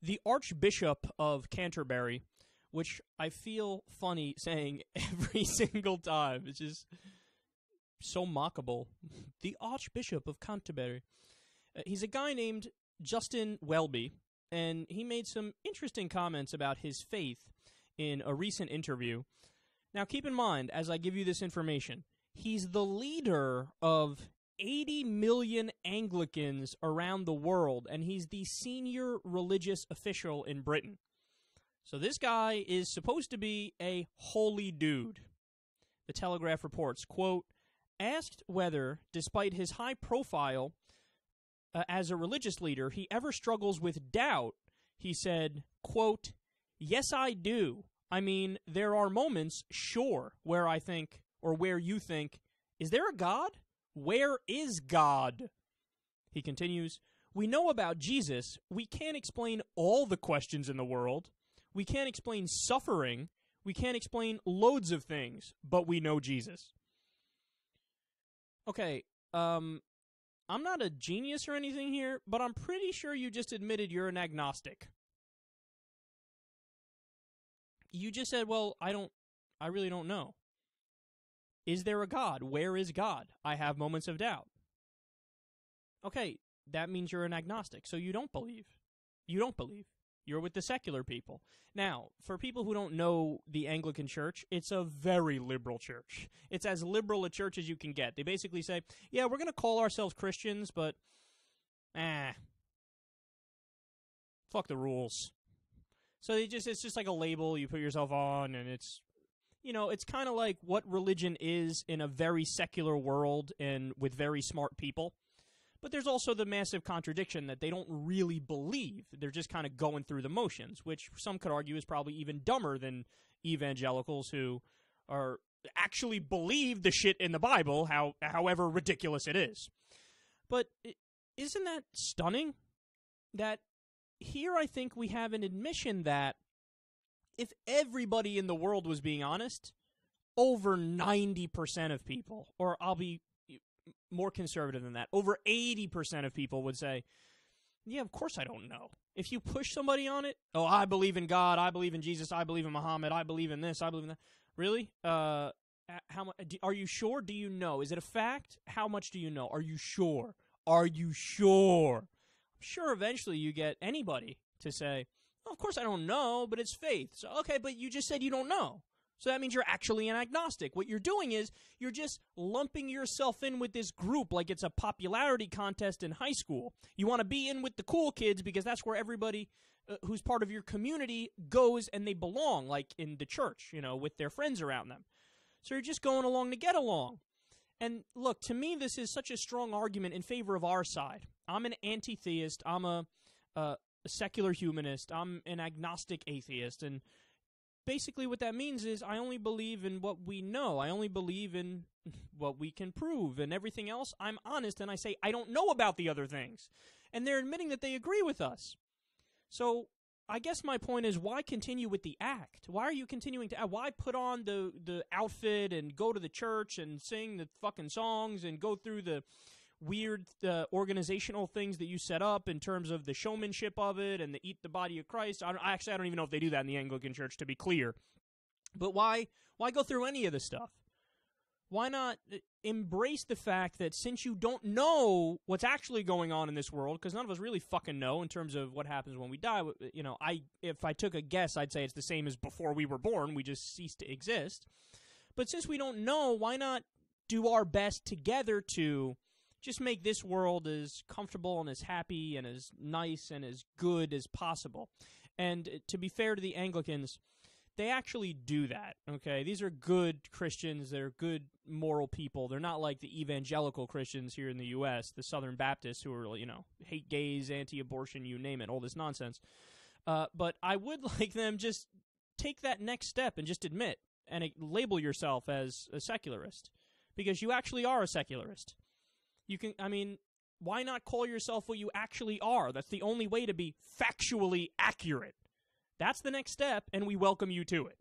The Archbishop of Canterbury, which I feel funny saying every single time. It's just so mockable. The Archbishop of Canterbury. He's a guy named Justin Welby, and he made some interesting comments about his faith in a recent interview. Now, keep in mind, as I give you this information, he's the leader of 80 million Anglicans around the world, and he's the senior religious official in Britain. So this guy is supposed to be a holy dude. The Telegraph reports, quote, asked whether, despite his high profile as a religious leader, he ever struggles with doubt, he said, quote, yes, I do. I mean, there are moments, sure, where I think, or where you think, is there a God? Where is God? He continues, we know about Jesus. We can't explain all the questions in the world. We can't explain suffering. We can't explain loads of things, but we know Jesus. Okay, I'm not a genius or anything here, but I'm pretty sure you just admitted you're an agnostic. You just said, well, I really don't know. Is there a God? Where is God? I have moments of doubt. Okay, that means you're an agnostic, so you don't believe. You don't believe. You're with the secular people. Now, for people who don't know the Anglican Church, it's a very liberal church. It's as liberal a church as you can get. They basically say, yeah, we're going to call ourselves Christians, but, fuck the rules. So it's just like a label you put yourself on, and it's, it's kind of like what religion is in a very secular world and with very smart people. But there's also the massive contradiction that they don't really believe. They're just kind of going through the motions, which some could argue is probably even dumber than evangelicals who are actually believe the shit in the Bible, however ridiculous it is. But isn't that stunning? That here I think we have an admission that if everybody in the world was being honest, over 90% of people, or I'll be more conservative than that, over 80% of people would say, yeah, of course I don't know. If you push somebody on it, oh, I believe in God, I believe in Jesus, I believe in Muhammad, I believe in this, I believe in that. Really? How much? Are you sure? Do you know? Is it a fact? How much do you know? Are you sure? Are you sure? I'm sure eventually you get anybody to say, oh, of course I don't know, but it's faith. So, okay, but you just said you don't know. So that means you're actually an agnostic. What you're doing is you're just lumping yourself in with this group like it's a popularity contest in high school. You want to be in with the cool kids because that's where everybody who's part of your community goes and they belong, like in the church, with their friends around them. So you're just going along to get along. And look, to me, this is such a strong argument in favor of our side. I'm an anti-theist. I'm a secular humanist. I'm an agnostic atheist. And basically what that means is I only believe in what we know. I only believe in what we can prove. And everything else, I'm honest and I say I don't know about the other things. And they're admitting that they agree with us. So I guess my point is, why continue with the act? Why are you continuing to act? Why put on the outfit and go to the church and sing the fucking songs and go through the weird organizational things that you set up in terms of the showmanship of it and the eat the body of Christ? I don't even know if they do that in the Anglican Church, to be clear. But why go through any of this stuff? Why not embrace the fact that since you don't know what's actually going on in this world, because none of us really fucking know in terms of what happens when we die, if I took a guess, I'd say it's the same as before we were born. We just cease to exist. But since we don't know, why not do our best together to just make this world as comfortable and as happy and as nice and as good as possible? And to be fair to the Anglicans, they actually do that, okay? These are good Christians. They're good moral people. They're not like the evangelical Christians here in the U.S., the Southern Baptists who are, hate gays, anti-abortion, you name it, all this nonsense. But I would like them just take that next step and just admit and label yourself as a secularist, because you actually are a secularist. Why not call yourself what you actually are? That's the only way to be factually accurate. That's the next step, and we welcome you to it.